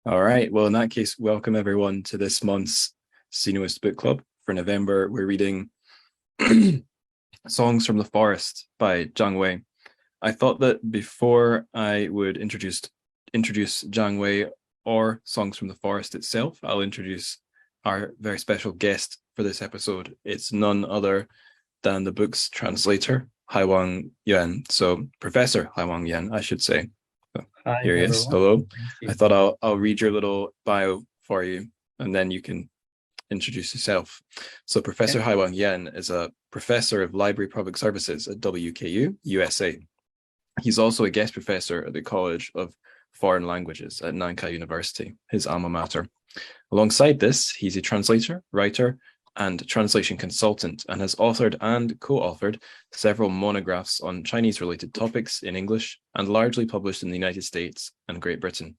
All right. Well, in that case, welcome everyone to this month's Sinoist Book Club. For November, we're reading Songs from the Forest by Zhang Wei. I thought that before I would introduce Zhang Wei or Songs from the Forest itself, I'll introduce our very special guest for this episode. It's none other than the book's translator, Haiwang Yuan. So Professor Haiwang Yuan, I should say. So Hi, here he is. everyone. Hello. Thank I you. thought I'll read your little bio for you, and then you can introduce yourself. So Professor Okay. Haiwang Yuan is a professor of library public services at WKU, USA. He's also a guest professor at the College of Foreign Languages at Nankai University, his alma mater. Alongside this, he's a translator, writer, and translation consultant, and has authored and co-authored several monographs on Chinese-related topics in English and largely published in the United States and Great Britain.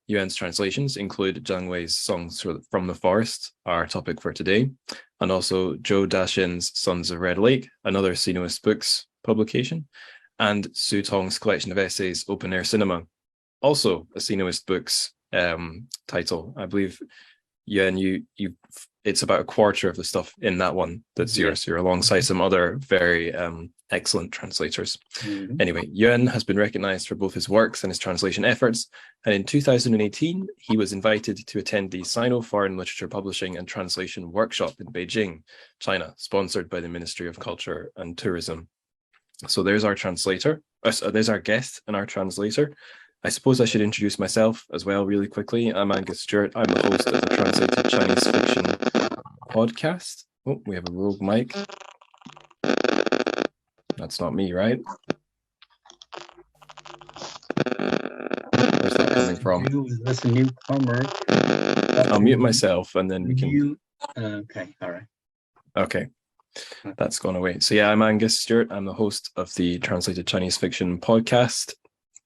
Yuan's translations include Zhang Wei's Songs from the Forest, our topic for today, and also Zhou Daxin's Sons of Red Lake, another Sinoist Books publication, and Su Tong's collection of essays, Open Air Cinema, also a Sinoist Books title. I believe, Yuan, it's about a quarter of the stuff in that one that's yours. You're alongside some other very excellent translators. Anyway, Yuan has been recognized for both his works and his translation efforts, and in 2018 he was invited to attend the Sino Foreign Literature Publishing and Translation Workshop in Beijing, China, sponsored by the Ministry of Culture and Tourism. So there's our translator, there's our guest and our translator. I suppose I should introduce myself as well really quickly. I'm Angus Stewart. I'm the host of the Translated Chinese Fiction podcast. Oh, we have a rogue mic. That's not me, right? Where's that coming from? That's a newcomer. I'll mute myself and then we can... Okay, all right. Okay, that's gone away. So yeah, I'm Angus Stewart. I'm the host of the Translated Chinese Fiction podcast,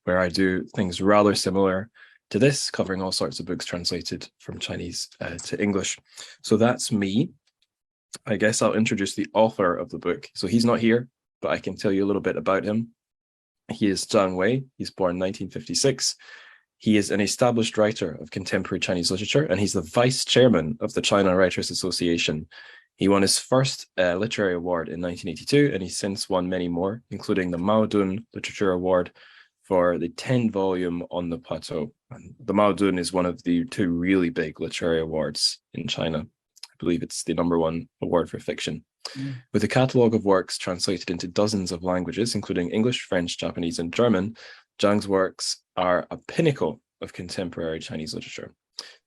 where I do things rather similar to this, covering all sorts of books translated from Chinese to English. So that's me. I guess I'll introduce the author of the book. So he's not here, but I can tell you a little bit about him. He is Zhang Wei. He's born 1956. He is an established writer of contemporary Chinese literature, and he's the vice chairman of the China Writers Association. He won his first literary award in 1982, and he's since won many more, including the Mao Dun Literature Award for the 10-volume On the Plateau. And the Mao Dun is one of the two really big literary awards in China. I believe it's the #1 award for fiction. With a catalogue of works translated into dozens of languages, including English, French, Japanese, and German, Zhang's works are a pinnacle of contemporary Chinese literature.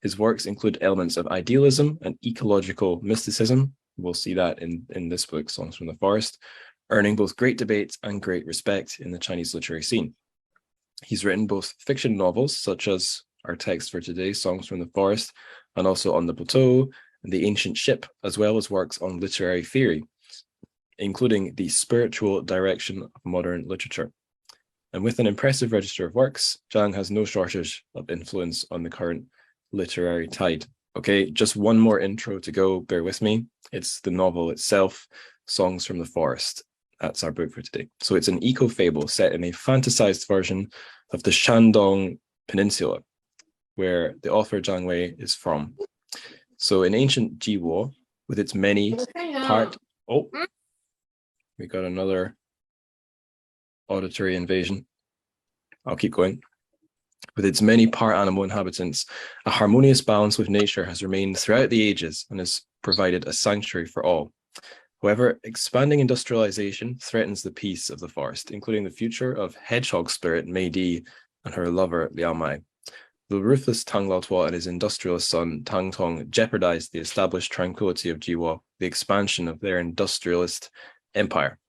His works include elements of idealism and ecological mysticism. We'll see that in this book, Songs from the Forest, earning both great debate and great respect in the Chinese literary scene. He's written both fiction novels, such as our text for today, Songs from the Forest, and also On the Plateau and The Ancient Ship, as well as works on literary theory, including The Spiritual Direction of Modern Literature. And with an impressive register of works, Zhang has no shortage of influence on the current literary tide. Okay, just one more intro to go, bear with me. It's the novel itself, Songs from the Forest. That's our book for today. So it's an eco-fable set in a fantasized version of the Shandong Peninsula, where the author Zhang Wei is from. So in ancient Jiwo, with its many part... Oh, we got another auditory invasion. I'll keep going. With its many part animal inhabitants, a harmonious balance with nature has remained throughout the ages and has provided a sanctuary for all. However, expanding industrialization threatens the peace of the forest, including the future of hedgehog spirit Mei Di and her lover Liao Mai. The ruthless Tang Laotuo and his industrialist son Tang Tong jeopardized the established tranquillity of Jiwo, the expansion of their industrialist empire.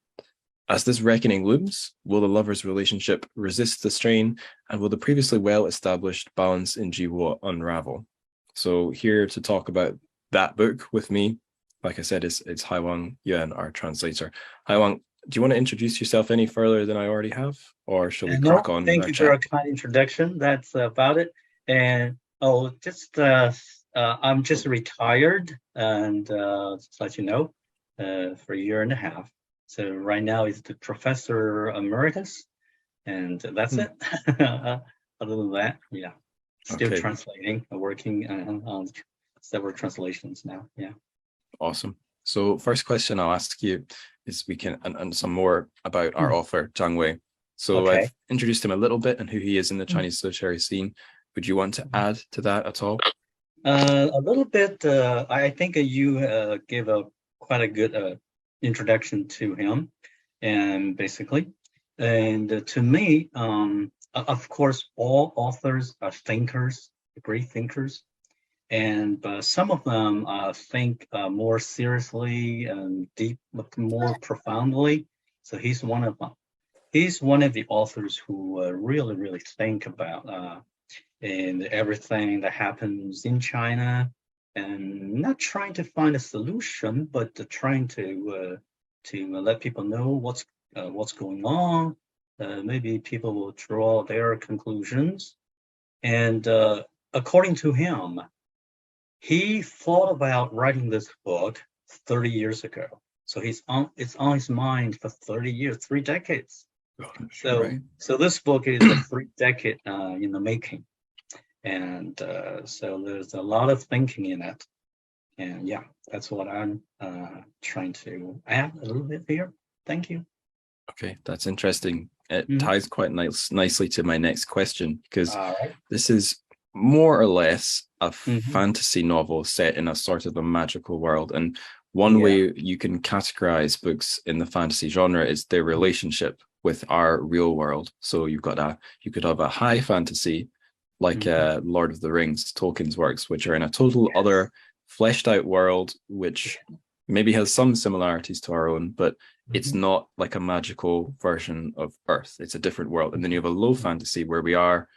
As this reckoning looms, will the lovers' relationship resist the strain, and will the previously well-established balance in Jiwo unravel? So here to talk about that book with me, like I said, it's Haiwang Yuan, our translator. Haiwang, do you want to introduce yourself any further than I already have, or shall we crack on? Thank you for a kind introduction. That's about it. And I'm just retired, and just to let you know, for a year and a half. So right now is the professor emeritus, and that's it. Other than that, yeah. Still Okay, translating, working on several translations now. Yeah. awesome. So first question I'll ask you is and some more about our author, Zhang Wei. So Okay. I've introduced him a little bit and who he is in the Chinese literary scene. Would you want to add to that at all? A little bit. I think you gave a quite a good introduction to him, and basically, and to me, of course, all authors are thinkers, great thinkers, and some of them think more seriously and more profoundly. So he's one of them. He's one of the authors who really, really think about and everything that happens in China, and not trying to find a solution, but trying to let people know what's going on. Maybe people will draw their conclusions. And according to him, he thought about writing this book 30 years ago. So it's on his mind for 30 years, 3 decades. So, right. so this book is a 3 decade in the making. And so there's a lot of thinking in it. And yeah, that's what I'm trying to add a little bit here. Thank you. Okay, that's interesting. It ties quite nicely to my next question, because this is more or less a fantasy novel set in a sort of a magical world. And one way you can categorize books in the fantasy genre is their relationship with our real world. So you could have a high fantasy, like Lord of the Rings, Tolkien's works, which are in a total other fleshed out world, which maybe has some similarities to our own, but it's not like a magical version of Earth. It's a different world. And then you have a low fantasy where we are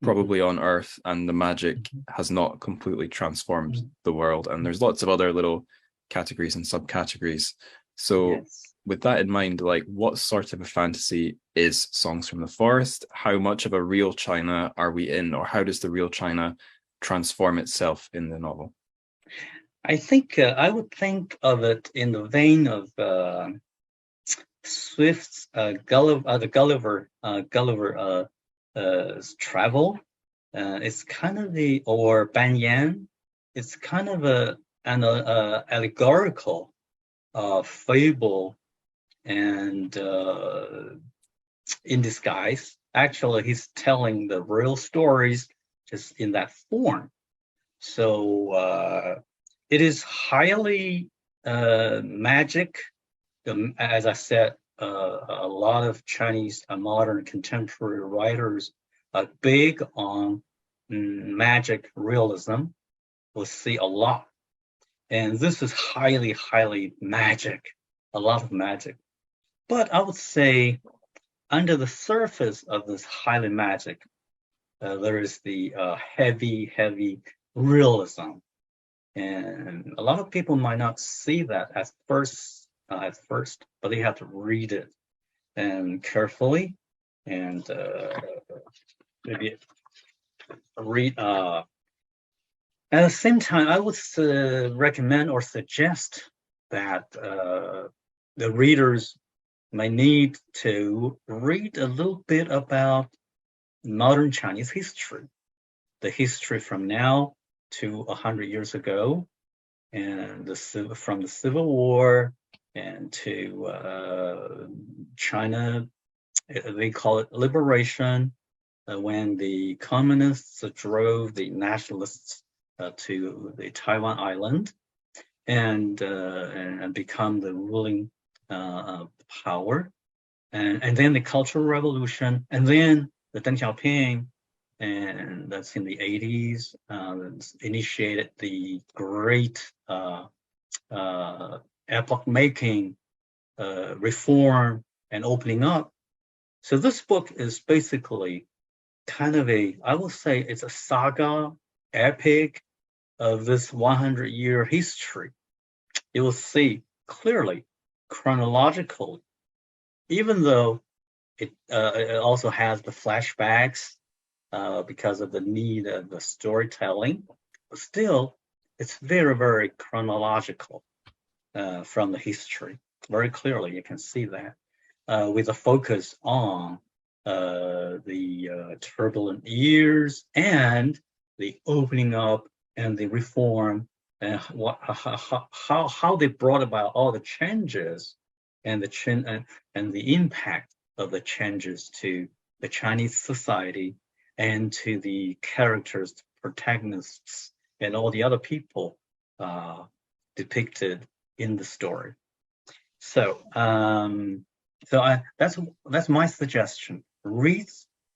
probably on Earth and the magic has not completely transformed the world. And there's lots of other little categories and subcategories. So with that in mind, like, what sort of a fantasy is Songs from the Forest? How much of a real China are we in, or how does the real China transform itself in the novel? I think I would think of it in the vein of Swift's Gulliver's Travel. It's kind of or Ban Yan. It's kind of an allegorical fable, and in disguise. Actually, he's telling the real stories just in that form. So it is highly magic. As I said, a lot of Chinese modern contemporary writers are big on magic realism. We'll see a lot. And this is highly, highly magic, a lot of magic. But I would say under the surface of this highly magic, there is the heavy, heavy realism. And a lot of people might not see that at first, but they have to read it and carefully, and maybe read. At the same time, I would recommend or suggest that the readers may need to read a little bit about modern Chinese history, the history from now to 100 years ago, and from the Civil War and to China, they call it liberation, when the communists drove the nationalists to the Taiwan island and become the ruling power, and then the Cultural Revolution, and then the Deng Xiaoping, and that's in the 80s, initiated the great epoch-making reform and opening up. So this book is basically kind of I will say it's a saga, epic of this 100-year history. You will see clearly, chronologically, even though it also has the flashbacks because of the need of the storytelling, but still, it's very, very chronological from the history. Very clearly, you can see that with a focus on the turbulent years, and the opening up and the reform, and how they brought about all the changes and the impact of the changes to the Chinese society and to the characters, protagonists, and all the other people depicted in the story. So, that's my suggestion.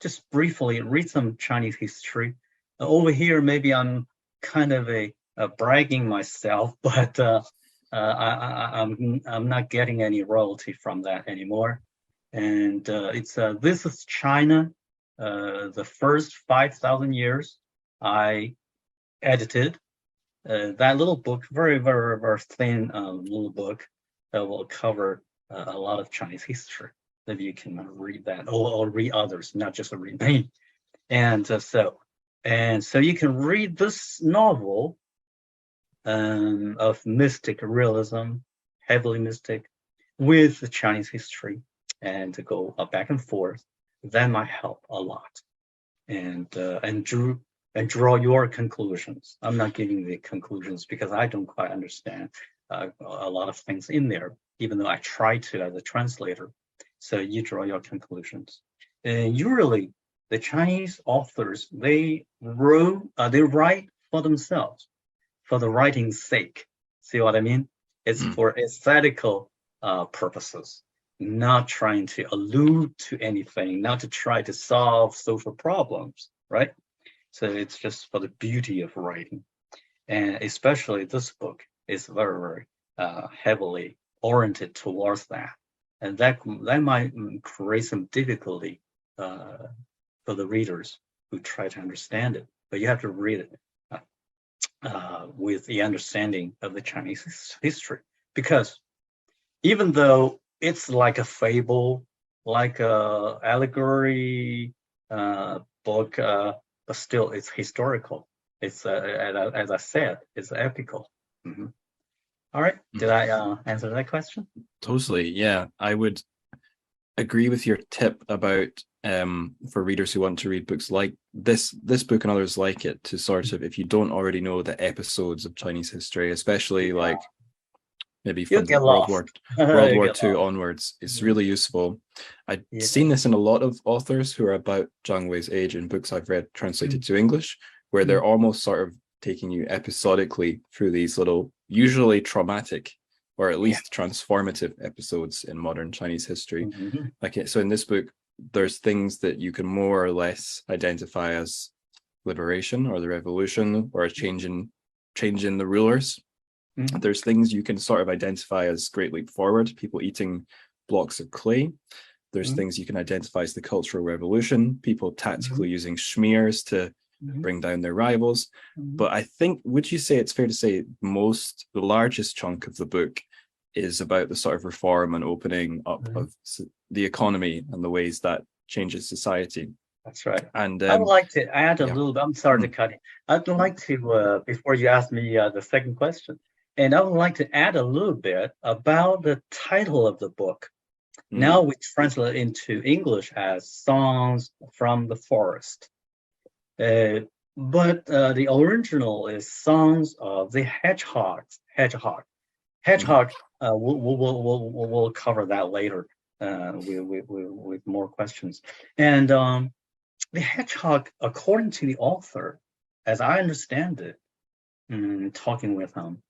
Just briefly read some Chinese history. Over here, maybe I'm kind of bragging myself, but I'm not getting any royalty from that anymore. And it's This is China, the first 5,000 years. I edited that little book, very, very, very thin little book that will cover a lot of Chinese history. Maybe you can read that, or read others, not just read me. And so you can read this novel of mystic realism, heavily mystic, with the Chinese history, and to go back and forth. That might help a lot. And draw your conclusions. I'm not giving the conclusions because I don't quite understand a lot of things in there, even though I try to as a translator. So you draw your conclusions. And usually, the Chinese authors, they write for themselves, for the writing's sake. See what I mean? It's for aesthetical purposes, not trying to allude to anything, not to try to solve social problems, right? So it's just for the beauty of writing. And especially this book is very, very heavily oriented towards that. And that might create some difficulty for the readers who try to understand it. But you have to read it with the understanding of the Chinese history. Because even though it's like a fable, like a allegory book, but still it's historical. It's as I said, it's epical. Mm-hmm. All right, did I answer that question? Totally, yeah. I would agree with your tip about for readers who want to read books like this book and others like it, to sort of, if you don't already know the episodes of Chinese history, especially like maybe from World War II onwards, it's really useful. I've seen this in a lot of authors who are about Zhang Wei's age in books I've read translated to English, where they're almost sort of taking you episodically through these little, usually traumatic or at least transformative episodes in modern Chinese history. So in this book, there's things that you can more or less identify as liberation or the revolution or a change in the rulers. There's things you can sort of identify as Great Leap Forward, people eating blocks of clay. There's things you can identify as the Cultural Revolution, people tactically using schmears to bring down their rivals. But I think, would you say it's fair to say the largest chunk of the book is about the sort of reform and opening up of the economy and the ways that changes society? That's right. And I would like to add a little bit. I'm sorry to cut it. I'd like to, before you ask me the second question, and I would like to add a little bit about the title of the book. Now we translate it into English as Songs from the Forest. But the original is Songs of the Hedgehog. We'll cover that later with more questions. And the hedgehog, according to the author, as I understand it, talking with him,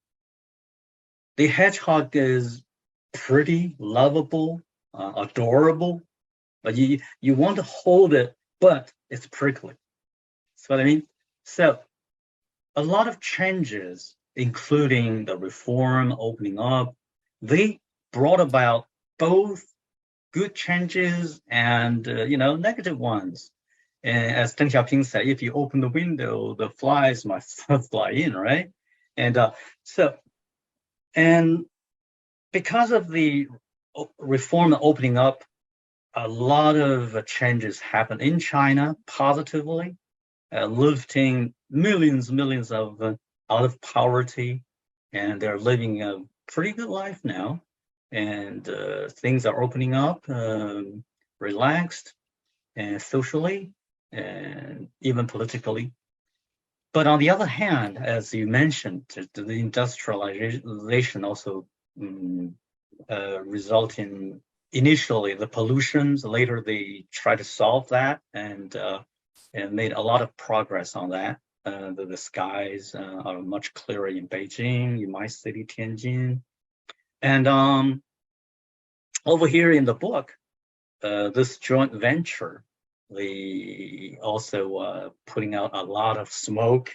the hedgehog is pretty, lovable, adorable, but you want to hold it, but it's prickly. That's what I mean. So a lot of changes, including the reform, opening up, they brought about both good changes and negative ones. And as Deng Xiaoping said, if you open the window, the flies might fly in, right? And because of the reform opening up, a lot of changes happen in China positively, lifting millions of out of poverty, and they're living a pretty good life now. And things are opening up, relaxed, and socially and even politically. But on the other hand, as you mentioned, the industrialization also result in initially the pollutions. Later, they try to solve that and made a lot of progress on that. The skies are much clearer in Beijing, in my city, Tianjin. And over here in the book, this joint venture, they also putting out a lot of smoke,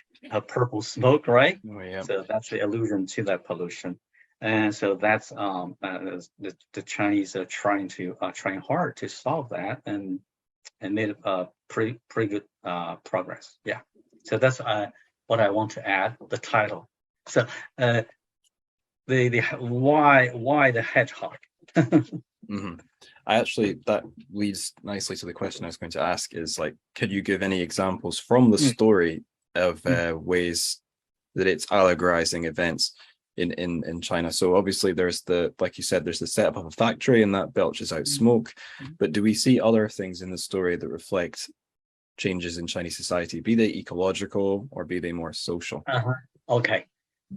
purple smoke, right? Oh, yeah. So that's the allusion to that pollution. And so that's the Chinese are trying hard to solve that and made pretty good progress. Yeah. So that's what I want to add. The title. So the why the hedgehog? That leads nicely to the question I was going to ask is like, could you give any examples from the story of ways that it's allegorizing events in China? So obviously there's like you said, there's the setup of a factory and that belches out smoke, but do we see other things in the story that reflect changes in Chinese society, be they ecological or be they more social? Okay.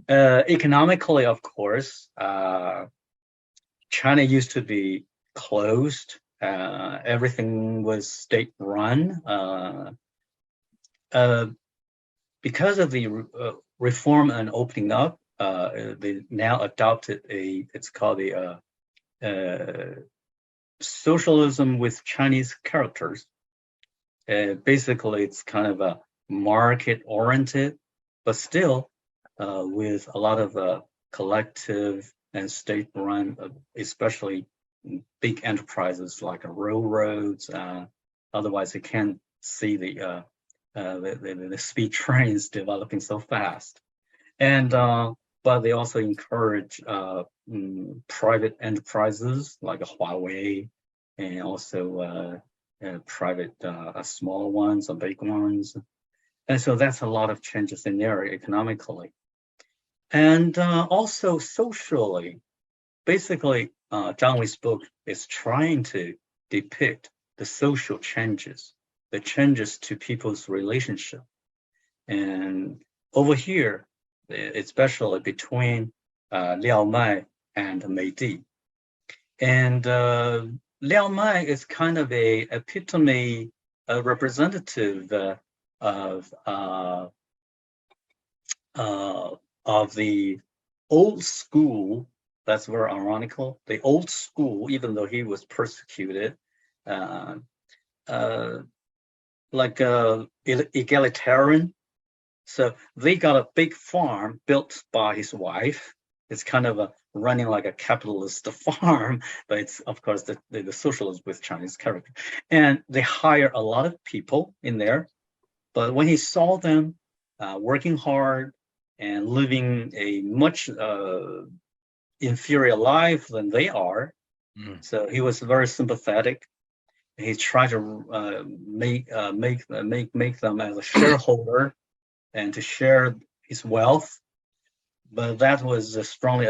Economically, of course, China used to be closed. Everything was state-run. Because of the reform and opening up, they now adopted it's called the socialism with Chinese characters. Basically, it's kind of a market-oriented, but still with a lot of collective and state-run, especially big enterprises like railroads. Otherwise, you can't see the speed trains developing so fast. And but they also encourage private enterprises like Huawei, and also private small ones or big ones. And so that's a lot of changes in there economically. And also socially, basically, Zhang Wei's book is trying to depict the social changes, the changes to people's relationship. And over here, especially between Liao Mai and Meidi. And Liao Mai is kind of a epitome, a representative of the old school. That's very ironical. The old school, even though he was persecuted, like egalitarian. So they got a big farm built by his wife. It's kind of running like a capitalist farm, but it's of course the socialist with Chinese character. And they hire a lot of people in there. But when he saw them working hard and living a much inferior life than they are, so he was very sympathetic. He tried to make them as a shareholder and to share his wealth, but that was strongly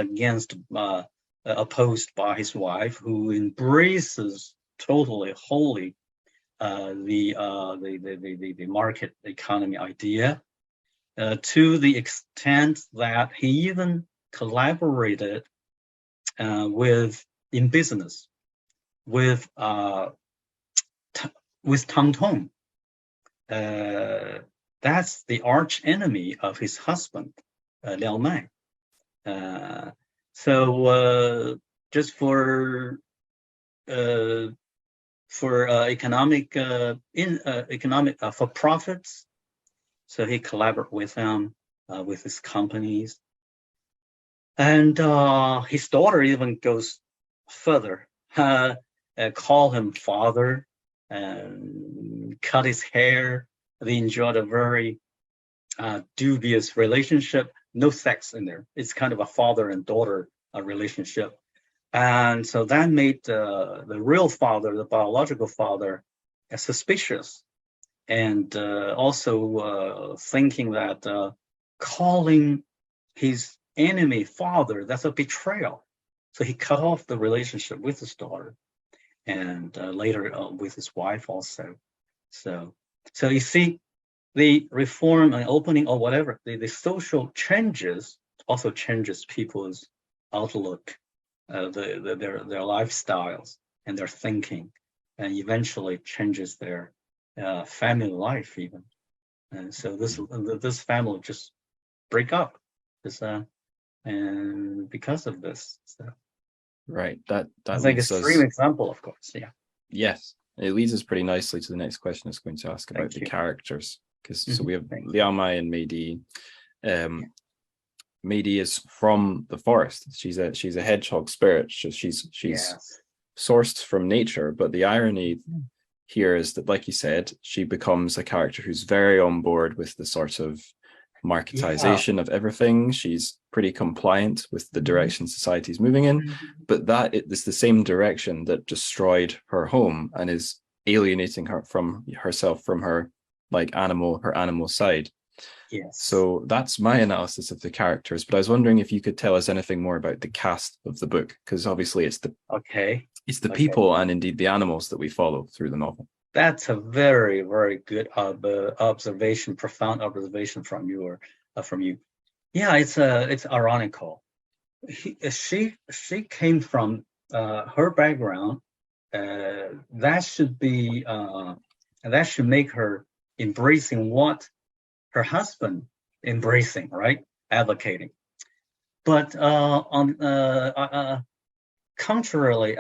opposed by his wife, who embraces totally, wholly the market economy idea, to the extent that he even collaborated in business with Tang Tong. That's the arch enemy of his husband, Liao Mai. So just for economic for profits, so he collaborated with them, with his companies, and his daughter even goes further, call him father, and cut his hair. They enjoyed a very dubious relationship, no sex in there. It's kind of a father and daughter relationship. And so that made the real father, the biological father, suspicious. And also thinking that calling his enemy father, that's a betrayal. So he cut off the relationship with his daughter, and later with his wife also. So you see, the reform and opening or whatever, the social changes also changes people's outlook, their lifestyles and their thinking, and eventually changes their family life even. And so this family just break up, and because of this. So Right. That it's like leads extreme us. example, of course. Yeah. Yes, it leads us pretty nicely to the next question I was going to ask about the characters. Because so we have Liao Mai and Mei Di. Mei Di is from the forest. She's a hedgehog spirit. So she's sourced from nature. But the irony here is that, like you said, she becomes a character who's very on board with the sort of marketization of everything. She's pretty compliant with the direction society's moving in, but that is the same direction that destroyed her home and is alienating her from herself, from her animal side. Yes. So that's my analysis of the characters, but I was wondering if you could tell us anything more about the cast of the book, because obviously it's the people and indeed the animals that we follow through the novel. That's a very, very good observation, profound observation from you. Yeah, it's ironical. She came from her background. That should make her embracing what her husband embracing, right? Advocating. But on the contrary,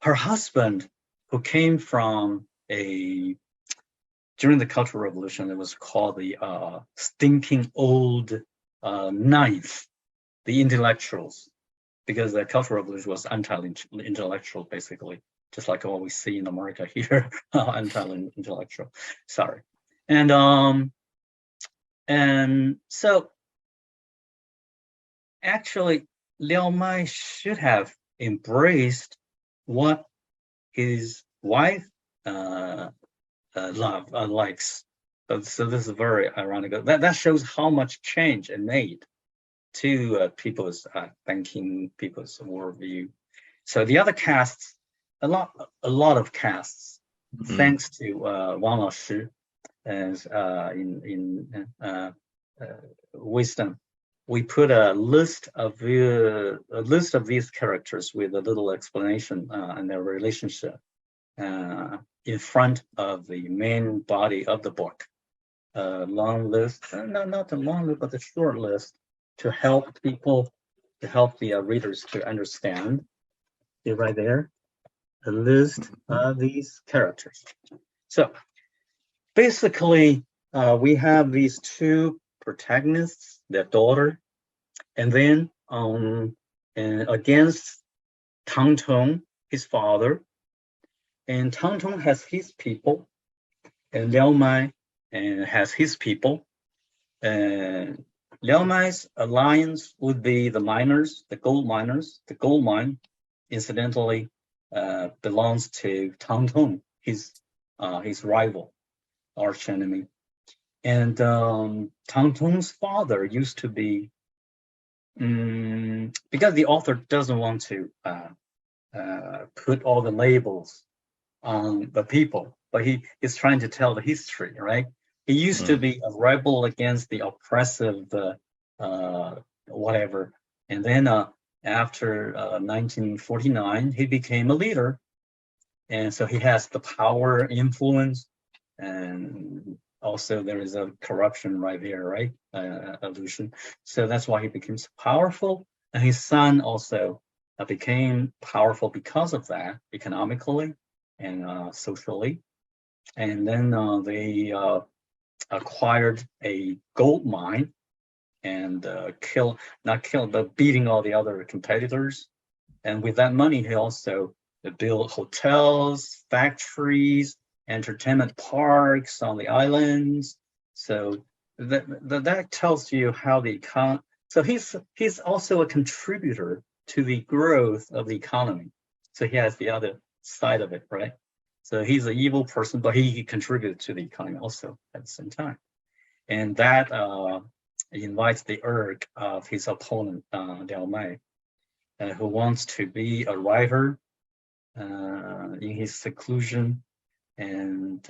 her husband, who came from during the Cultural Revolution, it was called the stinking old ninth, the intellectuals, because the Cultural Revolution was anti-intellectual, basically, just like what we see in America here, anti-intellectual. Sorry, and so actually, Liao Mai should have embraced what his wife likes. So this is very ironic. That shows how much change it made to people's thinking, people's worldview. So the other casts, a lot of casts, thanks to Wang Laoshi as in wisdom. We put a list of these characters with a little explanation and their relationship in front of the main body of the book. Long list, not the long list, but the short list to help the readers to understand. See right there, a list of these characters. So basically, we have these two protagonists, their daughter, and then against Tang Tong, his father, and Tang Tong has his people, and Liao Mai has his people. Liao Mai's alliance would be the miners, the gold miners. The gold mine, incidentally, belongs to Tang Tong, his rival, arch enemy. And Tang Tong's father used to be, because the author doesn't want to put all the labels on the people, but he is trying to tell the history, right? He used to be a rebel against the oppressive whatever. And then after 1949, he became a leader. And so he has the power, influence, and also there is a corruption right there, right? Illusion. So that's why he became so powerful. And his son also became powerful because of that, economically and socially. And then they acquired a gold mine and but beating all the other competitors. And with that money, he also built hotels, factories, entertainment parks on the islands. So that tells you how the economy. So he's also a contributor to the growth of the economy. So he has the other side of it, right? So he's an evil person, but he contributed to the economy also at the same time. And that invites the urge of his opponent, Liao Mai, who wants to be a writer in his seclusion, and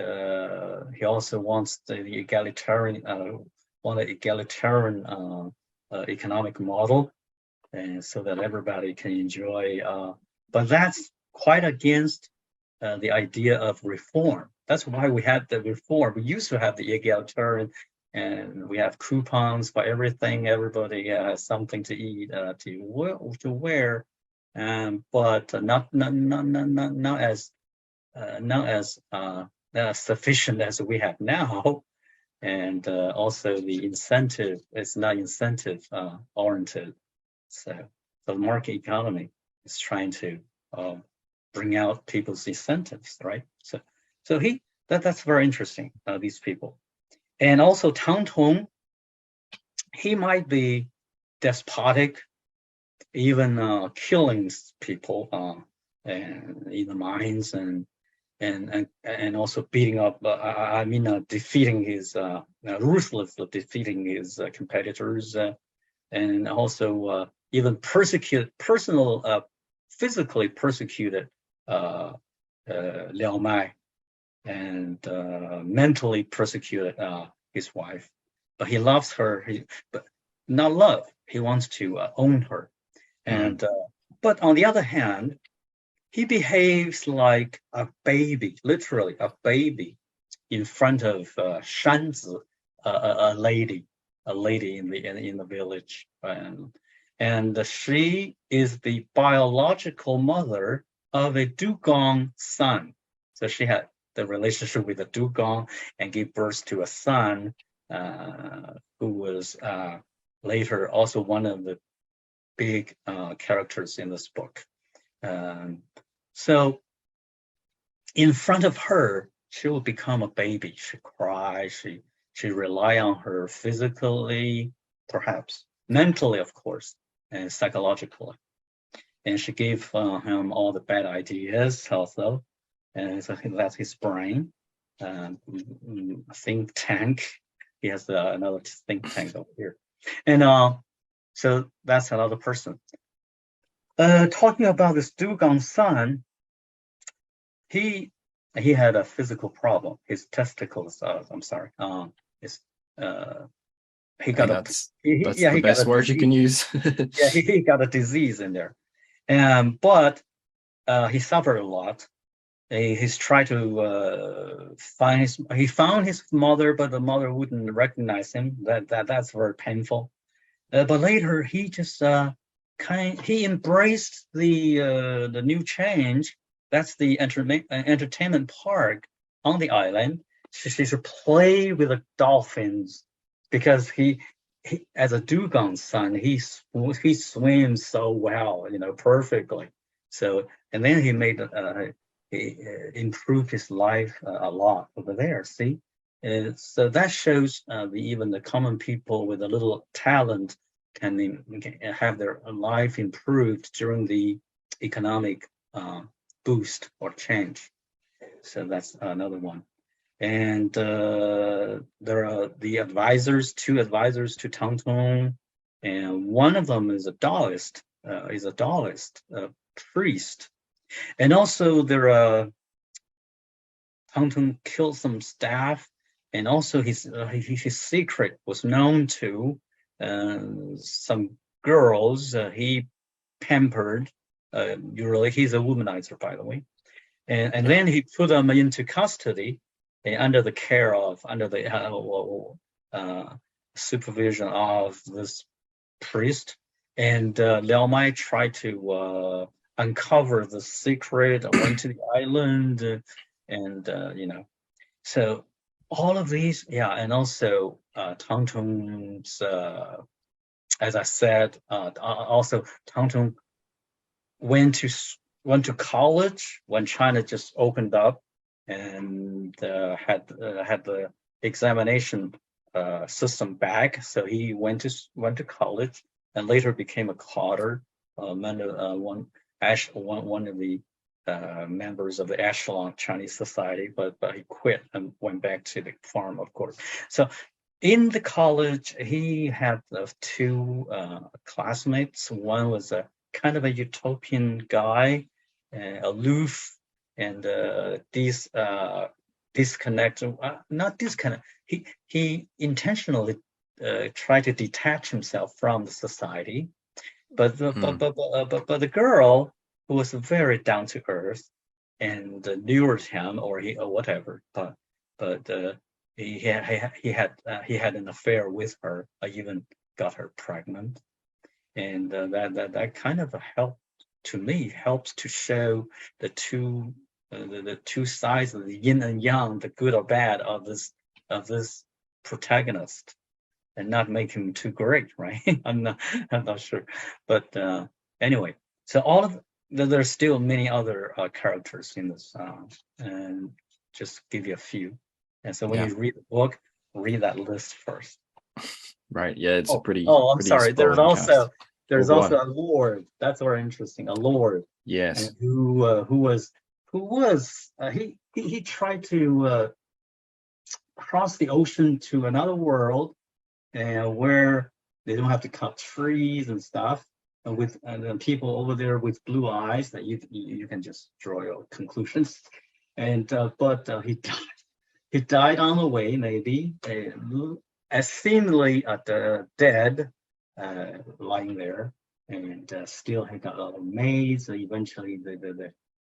he also wants the egalitarian economic model, and so that everybody can enjoy. But that's quite against the idea of reform. That's why we had the reform. We used to have the egalitarian, and we have coupons for everything. Everybody has something to eat, to wear, but not as sufficient as we have now. And also the incentive is not incentive oriented. So the market economy is trying to bring out people's incentives, right? So that's very interesting. These people, and also Tang Tong, he might be despotic, even killing people and in the mines, and also beating up. Defeating his ruthless, defeating his competitors, and also even physically persecuted Liao Mai, and mentally persecuted his wife. But he loves her. But not love. He wants to own her. And but on the other hand, he behaves like a baby, literally a baby, in front of Shanzi, a lady in the village, and she is the biological mother of a dugong son. So she had the relationship with the dugong and gave birth to a son who was later also one of the big characters in this book. So in front of her, she will become a baby. She cries, she rely on her physically, perhaps, mentally, of course, and psychologically. And she gave him all the bad ideas also. And so that's his brain. Think tank. He has another think tank over here. And so that's another person. Talking about this dugong son, he had a physical problem. His testicles. He got that's the best word you can use. Yeah, he got a disease in there, but he suffered a lot. He's tried to found his mother, but the mother wouldn't recognize him. That's very painful. But later he just he embraced the new change. That's the entertainment park on the island. She should play with the dolphins, because he as a dugong son, he swims so well, perfectly. So, and then he made he improved his life a lot over there. See, so that shows even the common people with a little talent can have their life improved during the economic boost or change. So that's another one. And there are the advisors, two advisors to Tang Tong, and one of them is a Taoist, priest. And also there are Tang Tong killed some staff, and also his secret was known to some girls he pampered. Usually he's a womanizer, by the way, and then he put them into custody under the care of supervision of this priest. And Liao Mai tried to uncover the secret, went to the island, and so all of these, and also Tang Tong's, as I said, also Tang Tong went to college when China just opened up, and had the examination system back. So he went to college and later became a cadre, one of the members of the echelon Chinese society, but he quit and went back to the farm, of course. So in the college, he had two classmates. One was a kind of a utopian guy, aloof, and disconnect. Not disconnect. He intentionally tried to detach himself from the society, but the girl, who was very down to earth and lured him, or whatever, but he had an affair with her. I even got her pregnant, and that kind of helps to show the two sides of the yin and yang, the good or bad of this protagonist, and not make him too great, right? I'm not sure, but anyway, so there's still many other characters in this, and just give you a few. And so when you read the book, read that list first. Right. Yeah, it's a pretty. I'm sorry. There's also on. a lord. That's very interesting. A lord. Yes. And he tried to cross the ocean to another world, and where they don't have to cut trees and stuff, and then people over there with blue eyes that you can just draw your conclusions. And but he died on the way, maybe, as seemingly dead, lying there, and still he got a lot of maids. Eventually,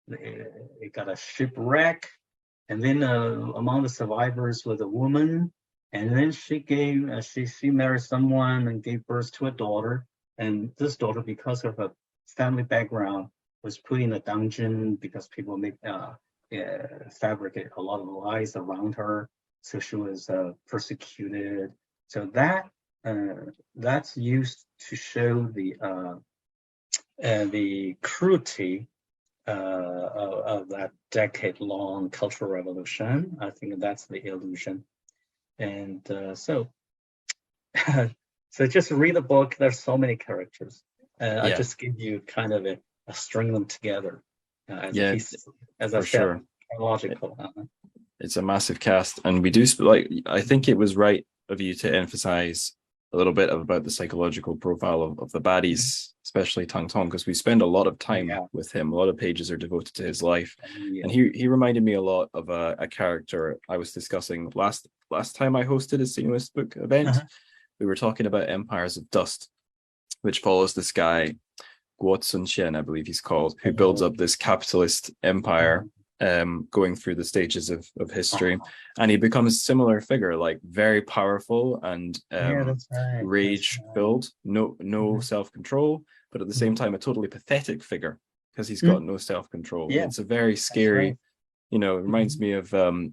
it got a shipwreck, and then among the survivors was a woman, and then she married someone and gave birth to a daughter. And this daughter, because of her family background, was put in a dungeon because people fabricate a lot of lies around her. So she was persecuted. So that's used to show the cruelty of that decade-long cultural revolution. I think that's the illusion. And so just read the book. There's so many characters. I just give you kind of a string them together as a piece, as I said, sure. Chronological. It's a massive cast, and we do I think it was right of you to emphasize a little bit about the psychological profile of the baddies, especially Tang Tong, because we spend a lot of time with him. A lot of pages are devoted to his life, and he reminded me a lot of a character I was discussing last time I hosted a Sinoist book event. We were talking about Empires of Dust, which follows this guy Guo Cunxian, I believe he's called, who builds up this capitalist empire, going through the stages of history, and he becomes a similar figure, like very powerful and rage filled, no self-control, but at the same time a totally pathetic figure because he's got no self-control. It's a very scary, it reminds me of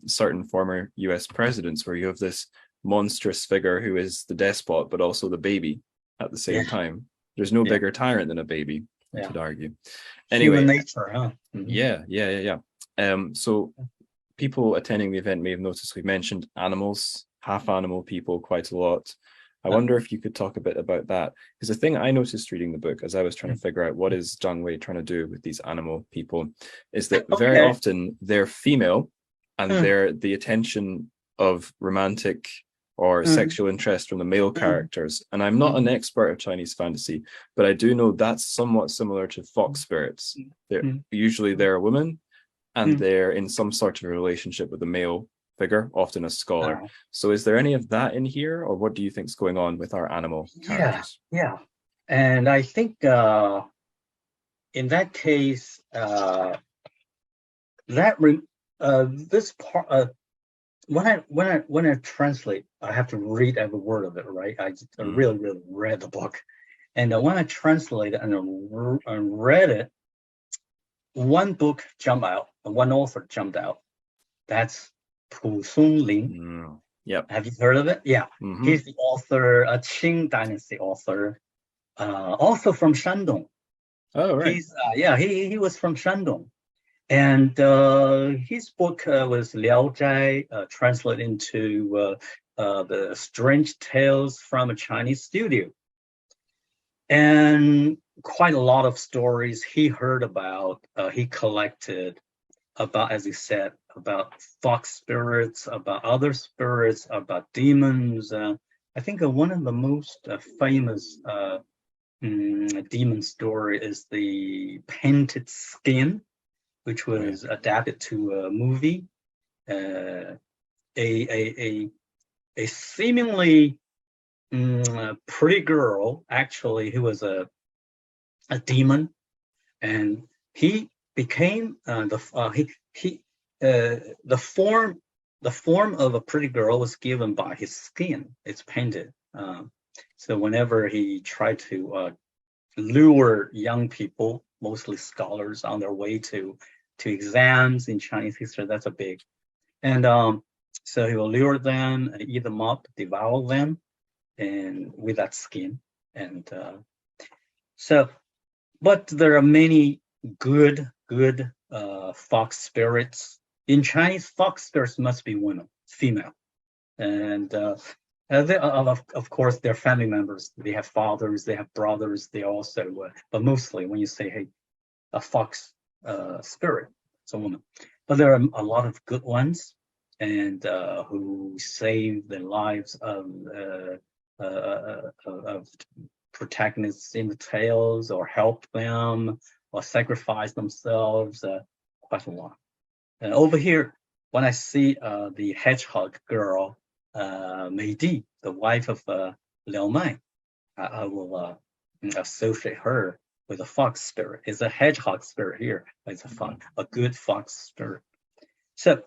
certain former US presidents, where you have this monstrous figure who is the despot but also the baby at the same time. There's no bigger tyrant than a baby, I could argue. Anyway, human nature, huh? So people attending the event may have noticed we mentioned animals, half animal people quite a lot. I wonder if you could talk a bit about that, because the thing I noticed reading the book, as I was trying to figure out what is Zhang Wei trying to do with these animal people, is that very often they're female, and they're the attention of romantic or sexual interest from the male characters. And I'm not an expert of Chinese fantasy, but I do know that's somewhat similar to fox spirits. Usually they're a woman, and they're in some sort of a relationship with a male figure, often a scholar. So is there any of that in here, or what do you think is going on with our animal characters? And I think in that case, this part, when I translate, I have to read every word of it, right? I really read the book, and when I translate it and read it, one book jumped out, one author jumped out. That's Pu Songling. Have you heard of it? He's the author, a Qing Dynasty author, also from Shandong. Oh, right. He was from Shandong. And his book was Liao Zhai, translated into the Strange Tales from a Chinese Studio. And quite a lot of stories he heard about, he collected about, as he said, about fox spirits, about other spirits, about demons. I think one of the most famous demon story is the painted skin. which was adapted to a movie. A seemingly pretty girl, actually, who was a demon, and he became the form of a pretty girl was given by his skin. It's painted. So whenever he tried to lure young people, mostly scholars, on their way to exams in Chinese history, that's a big. And so he will lure them, eat them up, devour them, and with that skin. And but there are many good fox spirits. In Chinese, fox spirits must be women, female. And they, of course, they're family members. They have fathers, they have brothers, they also, but mostly when you say, hey, a fox spirit, it's a woman. But there are a lot of good ones, and who save the lives of protagonists in the tales, or help them, or sacrifice themselves, quite a lot. And over here, when I see the hedgehog girl, Mei Di, the wife of Liao Mai, I will associate her with a fox spirit. It's a hedgehog spirit here. It's a good fox spirit. So,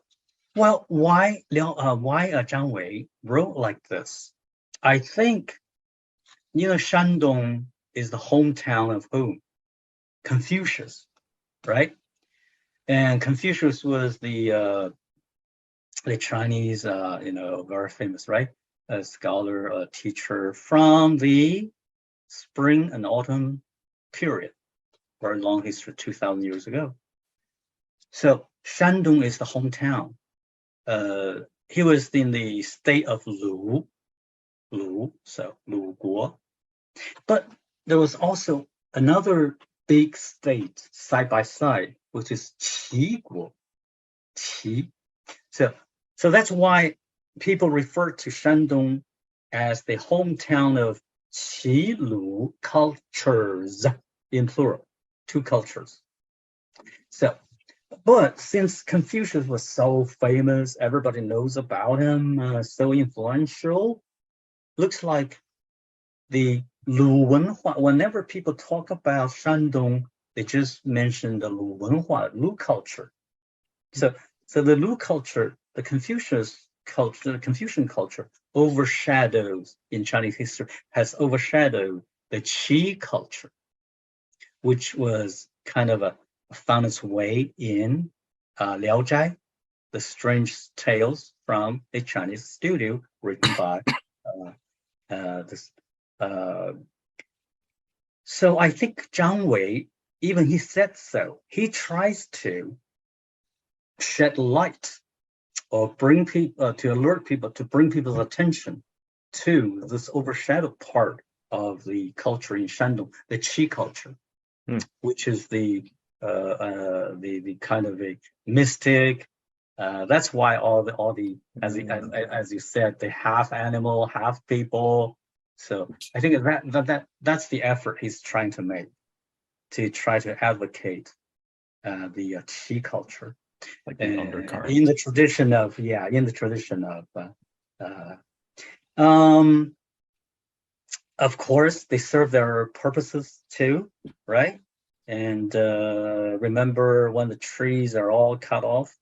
well, why Zhang Wei wrote like this? I think, Shandong is the hometown of whom? Confucius, right? And Confucius was the Chinese, very famous, right? A scholar, a teacher from the spring and autumn period, very long history, 2,000 years ago. So Shandong is the hometown. He was in the state of Lu, so Lu Guo. But there was also another big state side by side, which is Qi Guo. Qi. So that's why people refer to Shandong as the hometown of Qi Lu cultures, in plural, two cultures. So, but since Confucius was so famous, everybody knows about him, so influential, looks like the Lu Wenhua, whenever people talk about Shandong, they just mention the Lu Wenhua, Lu culture. So the Lu culture, the Confucian culture overshadows, in Chinese history, has overshadowed the Qi culture, which was kind of found its way in Liao Zhai, the strange tales from a Chinese studio written by this. So I think Zhang Wei, even he said so, he tries to shed light or bring people to alert people, to bring people's attention to this overshadowed part of the culture in Shandong, the Qi culture, which is the kind of a mystic. That's why all the as you said, they half animal, half people. So I think that's the effort he's trying to make, to try to advocate the Qi culture, like the undercurrent, in the tradition of of course they serve their purposes too, right? And remember, when the trees are all cut off,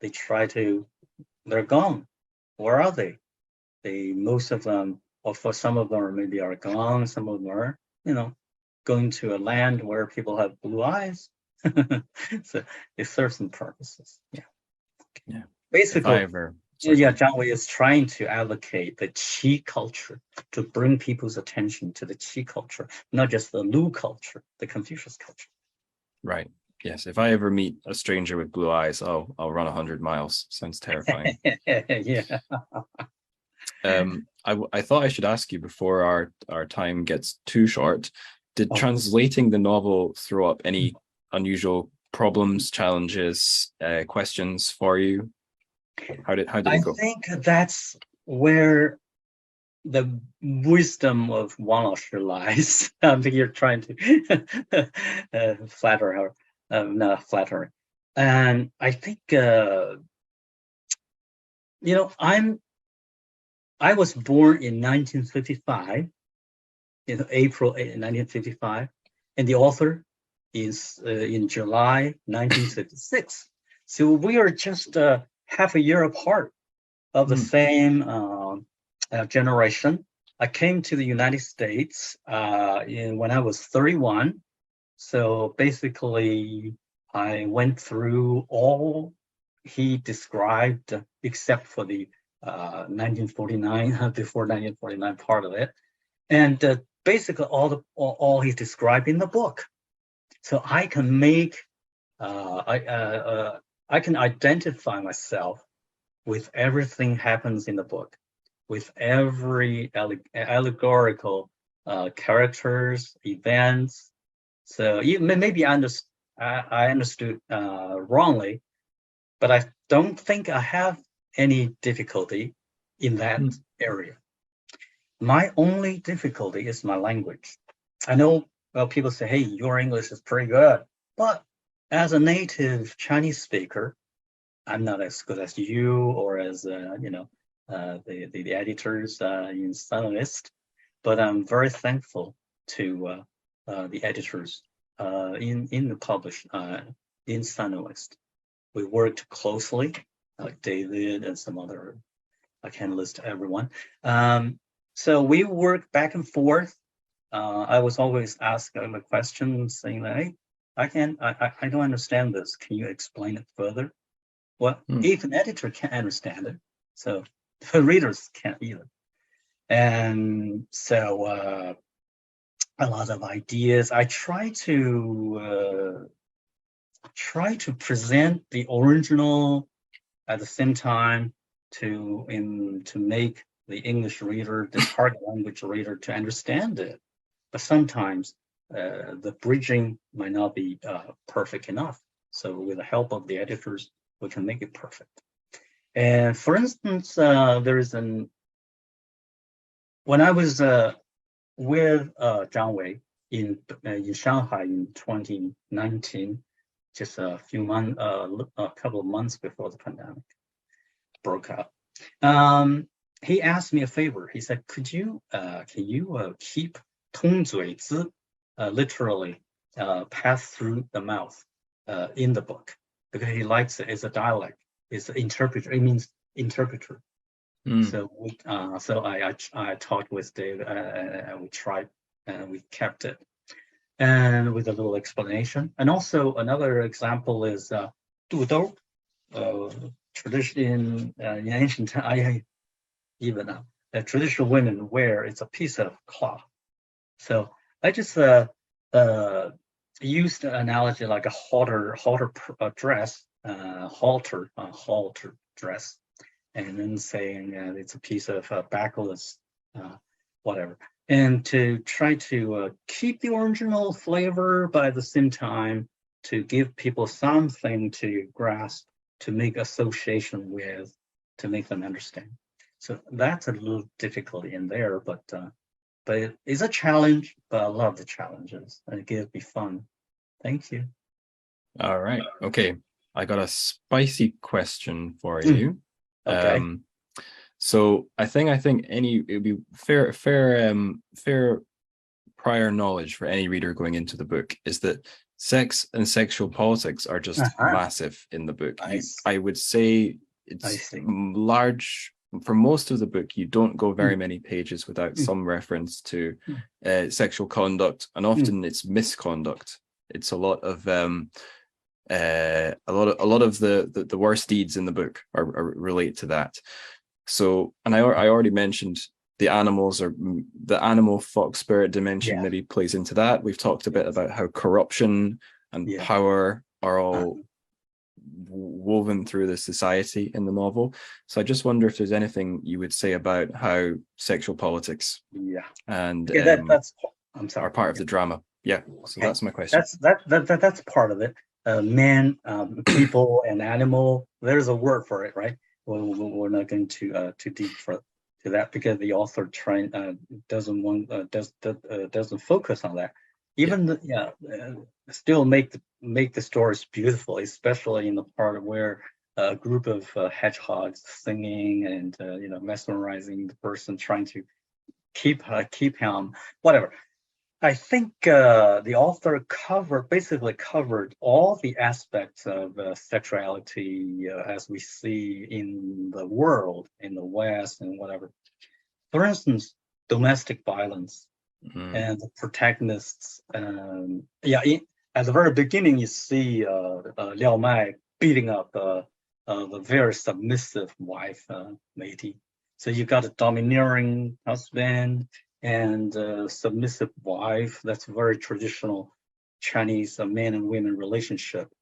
they're gone. Where are they? Most of them, or for some of them, maybe are gone. Some of them are, going to a land where people have blue eyes. So they serve some purposes. Yeah. Basically, Zhang Wei is trying to advocate the Qi culture, to bring people's attention to the Qi culture, not just the Lu culture, the Confucius culture. Right. Yes. If I ever meet a stranger with blue eyes, I'll run 100 miles. Sounds terrifying. Yeah. I thought I should ask you before our time gets too short. Did translating the novel throw up any unusual problems, challenges, questions for you? How did it go? I think that's where the wisdom of Wang Laoshi lies. I think you're trying to flatter her, not flattering. And I think, I was born in 1955, in April 1955, and the author is in July 1956. So we are just half a year apart of the same generation. I came to the United States when I was 31. So basically, I went through all he described, except for the 1949, before 1949 part of it, and basically all he described in the book. So I can make, I can identify myself with everything happens in the book, with every allegorical characters, events. So maybe I understood wrongly, but I don't think I have any difficulty in that area. My only difficulty is my language. I know, well, people say, hey, your English is pretty good, but as a native Chinese speaker, I'm not as good as you or as, the editors in Sinoist, but I'm very thankful to the editors in the published in Sinoist. We worked closely, like David and some other, I can't list everyone. So we worked back and forth. I was always asked a question saying that, hey, I don't understand this. Can you explain it further? Well, if an editor can't understand it, so the readers can't either. And so a lot of ideas. I try to present the original at the same time to make the English reader, the target language reader, to understand it. But sometimes the bridging might not be perfect enough. So with the help of the editors, we can make it perfect. And for instance, there is when I was with Zhang Wei in Shanghai in 2019, just a couple of months before the pandemic broke out. He asked me a favor. He said, can you keep 通嘴子 literally pass through the mouth in the book, because he likes it. It's a dialect. It's an interpreter. It means interpreter. So I talked with Dave and we tried and we kept it, and with a little explanation. And also another example is 肚兜, tradition in ancient time, even traditional women wear, it's a piece of cloth. So I just used an analogy like a halter dress, halter dress, and then saying it's a piece of backless, whatever. And to try to keep the original flavor, but at the same time to give people something to grasp, to make association with, to make them understand. So that's a little difficulty in there, but it is a challenge, but I love the challenges and it gives me fun. Thank you. All right. Okay. I got a spicy question for you. Okay. So I think it would be fair prior knowledge for any reader going into the book is that sex and sexual politics are just massive in the book. Nice. I would say it's large. For most of the book, you don't go very many pages without some reference to sexual conduct, and often it's misconduct. It's a lot of the worst deeds in the book are relate to that. So, and I already mentioned the animals, or the animal fox spirit dimension maybe plays into that. We've talked a bit about how corruption and power are all woven through the society in the novel. So I just wonder if there's anything you would say about how sexual politics and that's I'm sorry, are part of the drama. So that's my question. That's part of it. Man, people, and animal. There's a word for it, right? We're not going too deep to that, because the author doesn't focus on that. Even still make make the stories beautiful, especially in the part where a group of hedgehogs singing and mesmerizing the person, trying to keep him, whatever. I think the author basically covered all the aspects of sexuality as we see in the world, in the West, and whatever. For instance, domestic violence and the protagonists. At the very beginning, you see Liao Mai beating up the very submissive wife, Meiti. So you got a domineering husband and submissive wife. That's a very traditional Chinese man and women relationship.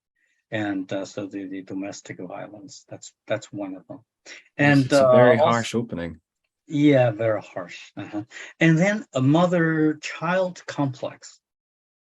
And so the domestic violence, that's one of them. And it's a very harsh opening. Yeah, very harsh. And then a mother-child complex.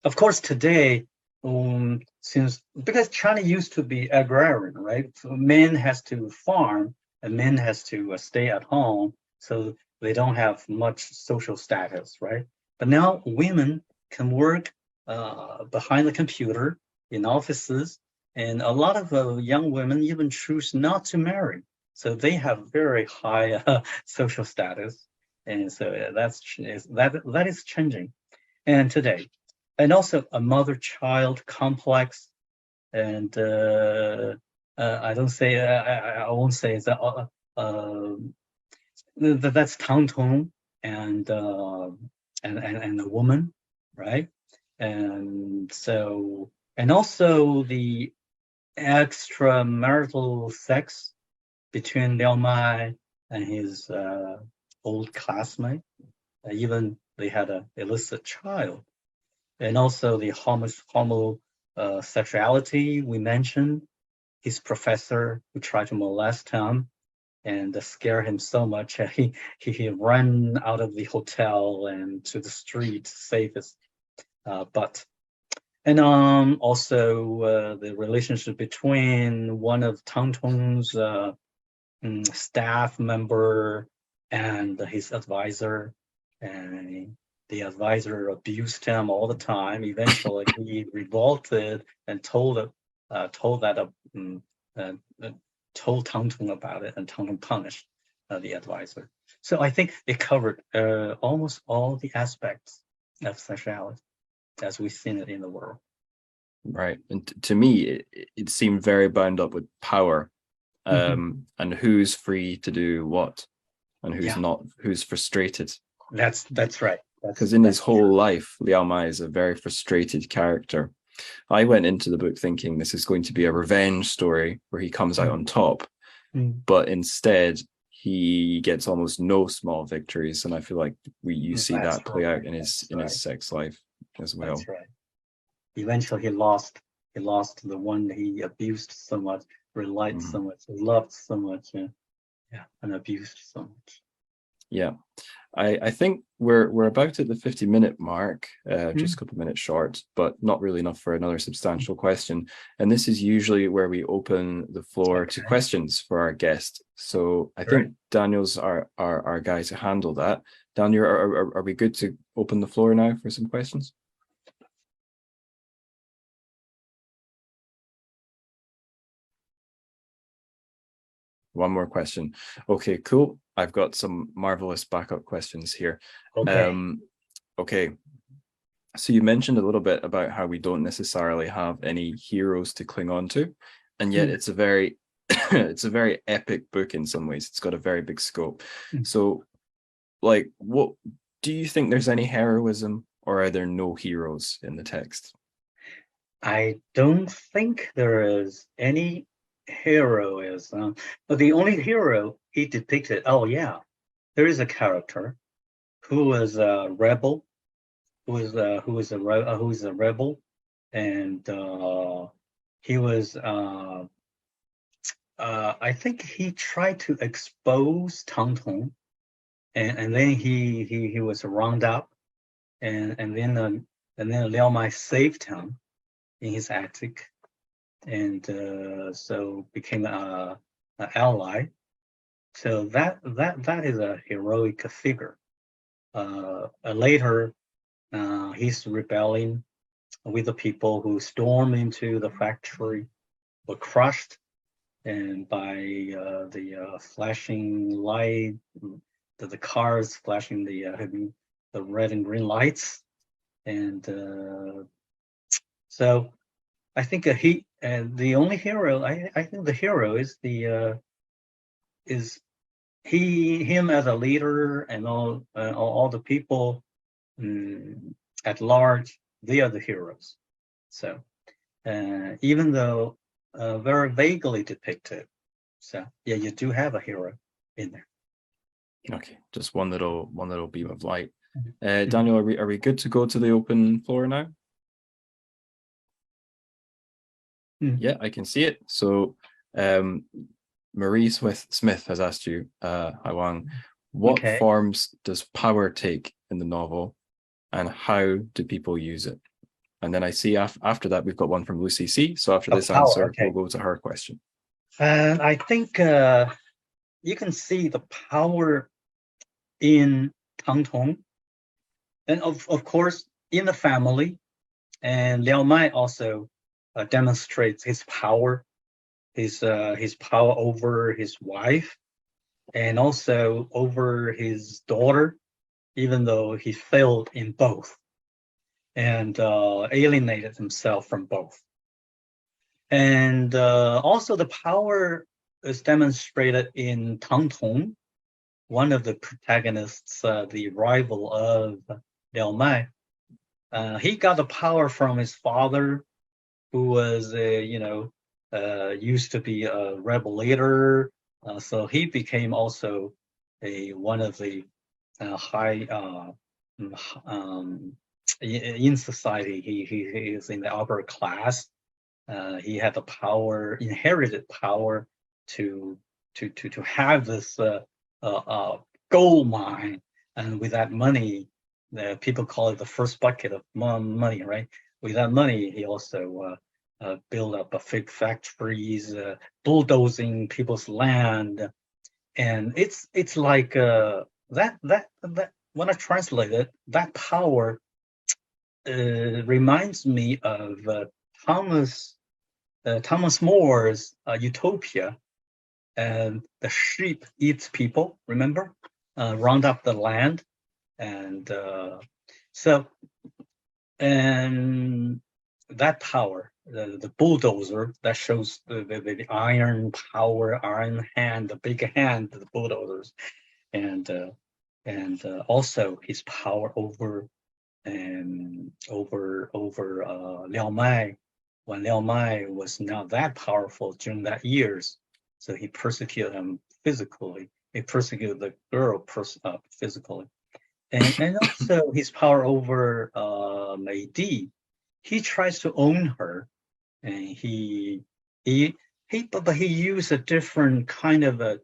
Of course, today, because China used to be agrarian, right? So men has to farm and men has to stay at home, so they don't have much social status, right? But now women can work behind the computer in offices, and a lot of young women even choose not to marry. So they have very high social status, and so that is changing, and today, and also a mother-child complex, and I won't say that that's Tang Tong and the woman, right? And so, and also the extramarital sex between Liao Mai and his old classmate. Even they had an illicit child. And also the homosexuality we mentioned, his professor who tried to molest him and scare him so much he ran out of the hotel and to the street to save his butt. And also the relationship between one of Tang Tong's staff member and his advisor, and the advisor abused him all the time. Eventually, he revolted and told Tang Tong about it, and Tang Tong punished the advisor. So I think it covered almost all the aspects of sexuality as we've seen it in the world. Right, and to me, it seemed very bound up with power. And who's free to do what and who's not, who's frustrated. That's right. Because in his whole life, Liao Mai is a very frustrated character. I went into the book thinking this is going to be a revenge story where he comes out on top, but instead he gets almost no small victories, and I feel like you see that play out in his sex life as well. That's right. Eventually he lost the one he abused so much, relied so much, loved so much, and abused so much. Yeah, I think we're about at the 50-minute mark, just a couple of minutes short, but not really enough for another substantial question. And this is usually where we open the floor to questions for our guest. So I think Daniel's our guy to handle that. Daniel, are we good to open the floor now for some questions? One more question. Okay, cool. I've got some marvelous backup questions here. Okay. So you mentioned a little bit about how we don't necessarily have any heroes to cling on to, and yet it's a very it's a very epic book in some ways. It's got a very big scope. So, like, what do you think there's any heroism, or are there no heroes in the text? I don't think there is any heroism, but the only hero he depicted, there is a character who is a rebel, who is a rebel, and he was I think he tried to expose Tang Tong, and then he was rounded up, and then Liao Mai saved him in his attic, and so became an ally. So that is a heroic figure. Later, he's rebelling with the people who storm into the factory were crushed, and by the flashing light, the cars flashing the red and green lights, and so I think the only hero. I think the hero is him as a leader, and all the people at large. They are the heroes. So even though very vaguely depicted, so yeah, you do have a hero in there. Okay, just one little beam of light. Mhm. Daniel, are we good to go to the open floor now? Yeah, I can see it. So Marie Smith has asked you, Haiwang, what Okay. forms does power take in the novel, and how do people use it? And then I see after that we've got one from Lucy C. So after this Power, answer, okay. we'll go to her question. And I think you can see the power in Tang Tong, and of course in the family. And Liao Mai also demonstrates his power over his wife, and also over his daughter, even though he failed in both, and alienated himself from both. And also the power is demonstrated in Tang Tong, one of the protagonists, the rival of Liao Mai. He got the power from his father, who was used to be a rebel leader. So he became also one of the high in society. He is in the upper class. He had the power, inherited power to have this gold mine, and with that money, people call it the first bucket of money, right? With that money, he also build up a fake factories, bulldozing people's land, and it's like that when I translate it, that power reminds me of Thomas More's Utopia, and the sheep eats people. Remember, round up the land, and so and that power, the bulldozer, that shows the iron power, iron hand, the big hand, the bulldozers, and also his power over Liao Mai, when Liao Mai was not that powerful during that years, so he persecuted him physically. He persecuted the girl physically, and also his power over Mei Di. He tries to own her, and but he used a different kind of a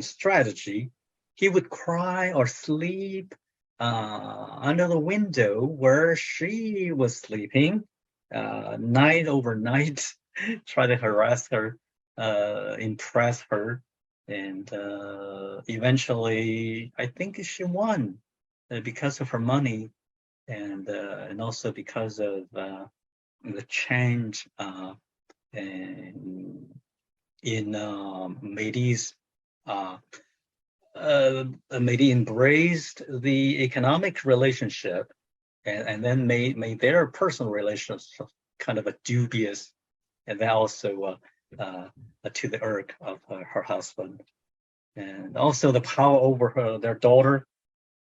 strategy. He would cry or sleep under the window where she was sleeping, night over night, try to harass her, impress her, and eventually, I think she won because of her money, and also because of the change in Meidi's. Meidi embraced the economic relationship, and then made their personal relationship kind of a dubious, and then also to the irk of her husband, and also the power over their daughter,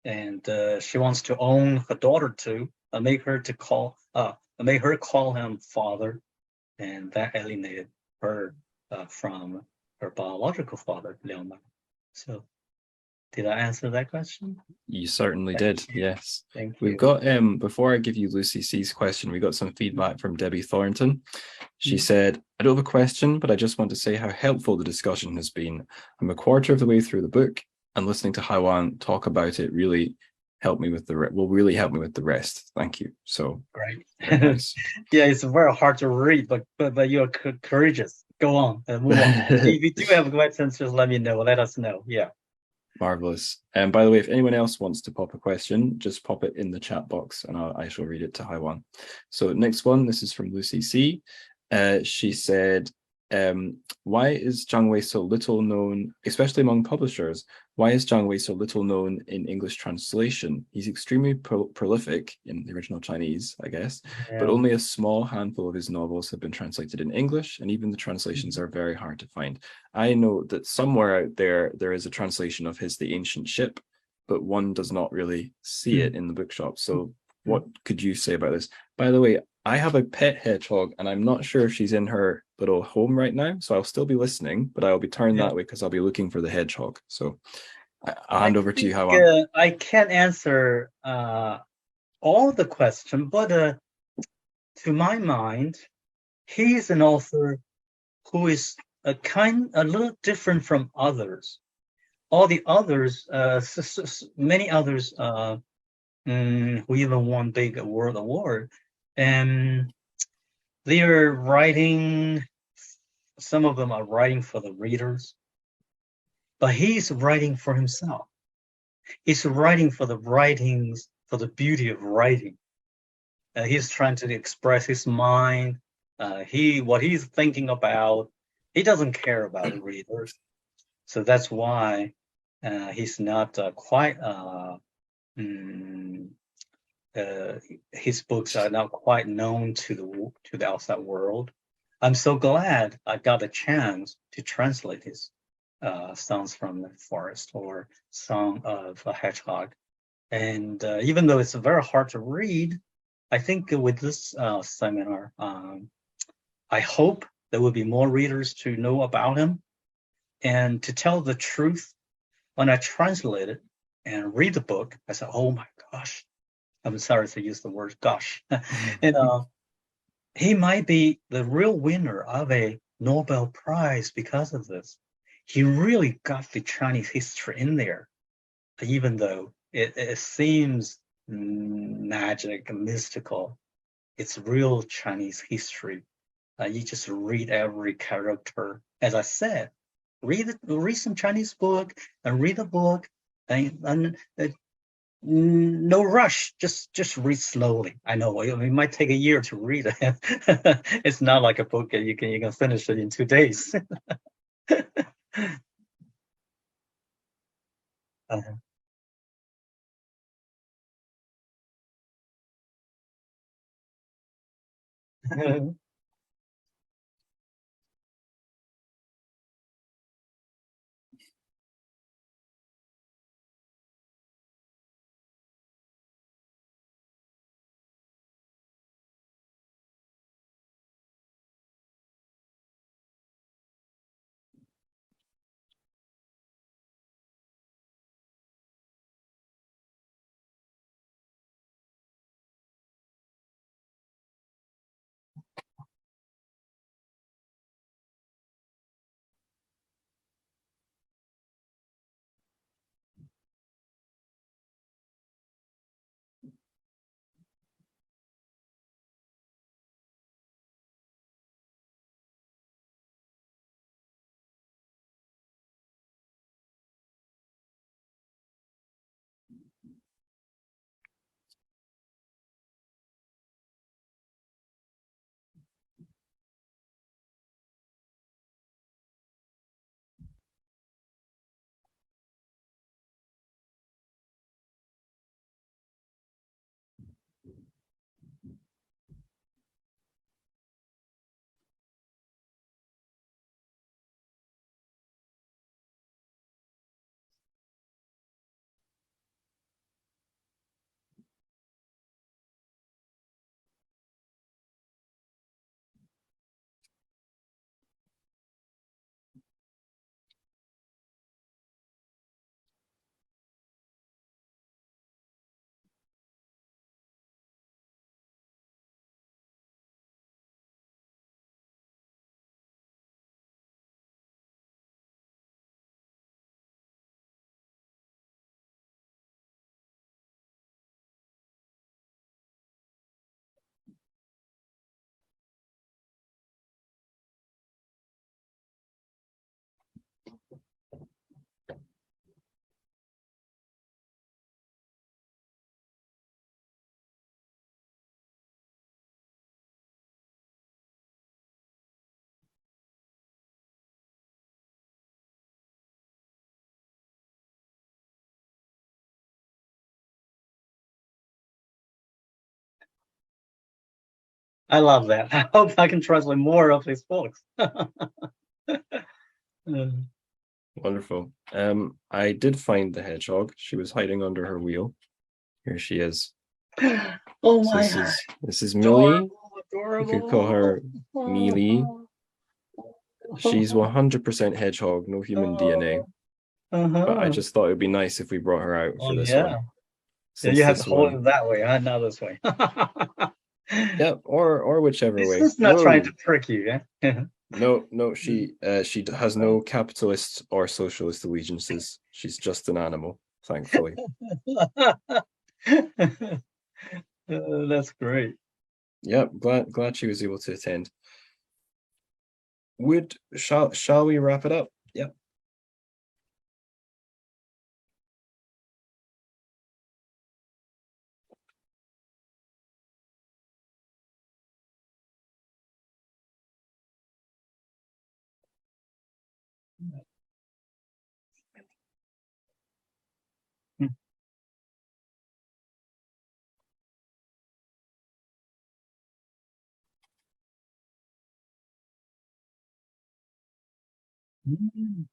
and she wants to own her daughter too, make her call him father, and that alienated her from her biological father, Liao Mai. So, did I answer that question? You certainly did, yes. Thank We've you. got, before I give you Lucy C's question, we got some feedback from Debbie Thornton. She said, I don't have a question, but I just want to say how helpful the discussion has been. I'm a quarter of the way through the book, and listening to Haiwang talk about it really helped me with will really help me with the rest. Thank you. So great. Nice. Yeah, it's very hard to read, but you're courageous. Go on and move on. If you do have questions, just let me know. Let us know. Yeah. Marvelous. And by the way, if anyone else wants to pop a question, just pop it in the chat box and I shall read it to Haiwang. So next one, this is from Lucy C. She said, why is Zhang Wei so little known, especially among publishers? Why is Zhang Wei so little known in English translation? He's extremely prolific in the original Chinese, I guess, but only a small handful of his novels have been translated in English, and even the translations are very hard to find. I know that somewhere out there is a translation of his The Ancient Ship, but one does not really see it in the bookshop. So what could you say about this? By the way, I have a pet hedgehog, and I'm not sure if she's in her little home right now, so I'll still be listening, but I'll be turned that way because I'll be looking for the hedgehog. So I'll hand over to you, Haiwang. I can't answer all the question, but to my mind, he's an author who is a little different from others. All the others, many others who even won big world award, and they're writing. Some of them are writing for the readers, but he's writing for himself. He's writing for the writings, for the beauty of writing. He's trying to express his mind. What he's thinking about. He doesn't care about the readers, so that's why he's not quite. His books are not quite known to the outside world. I'm so glad I got a chance to translate his Songs from the Forest or Song of a Hedgehog. And even though it's very hard to read, I think with this seminar, I hope there will be more readers to know about him. And to tell the truth, when I translate it and read the book, I said, oh my gosh, I'm sorry to use the word gosh. He might be the real winner of a Nobel Prize because of this. He really got the Chinese history in there, even though it seems magic and mystical. It's real Chinese history. You just read every character. As I said, read some Chinese book and read the book, and no rush. Just read slowly. I know it might take a year to read it. It's not like a book that you can finish it in 2 days. I love that. I hope I can translate more of his books. Wonderful. I did find the hedgehog. She was hiding under her wheel. Here she is. Oh So my God. this is Millie. Adorable. You could call her Mealy. She's 100% hedgehog, no human DNA. But I just thought it would be nice if we brought her out for this one. Yeah, you have to hold it that way, not this way. Yeah, or whichever way. This is not trying to trick you, yeah? No, she has no capitalist or socialist allegiances. She's just an animal, thankfully. That's great. Yep, glad she was able to attend. Shall we wrap it up? Yep. Mm-hmm.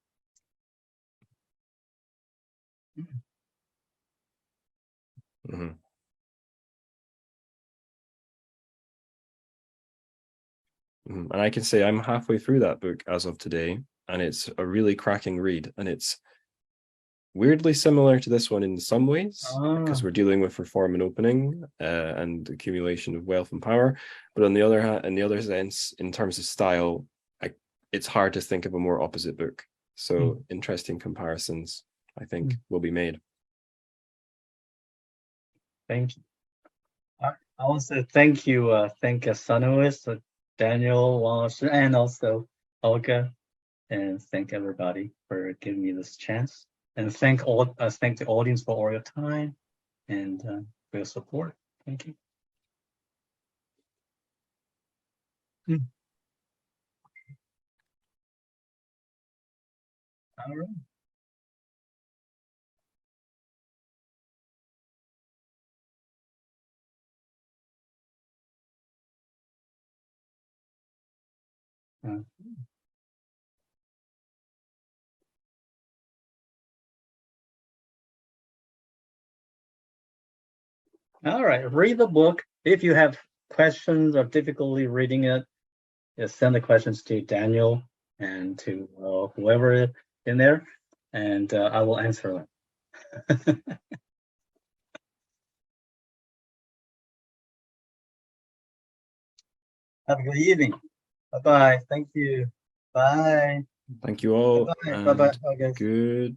And I can say I'm halfway through that book as of today, and it's a really cracking read, and it's weirdly similar to this one in some ways, because we're dealing with reform and opening and accumulation of wealth and power. But on the other hand, in the other sense, in terms of style, it's hard to think of a more opposite book. So interesting comparisons, I think, will be made. Thank you. I also thank you, Sinoist, Daniel, Wallace, and also Olga, and thank everybody for giving me this chance. And thank the audience for all your time and for your support. Thank you. All right. All right, read the book. If you have questions or difficulty reading it, just send the questions to Daniel and to whoever in there, and I will answer them. Have a good evening. Bye-bye. Thank you. Bye. Thank you all. Bye-bye. Bye-bye. Okay. Good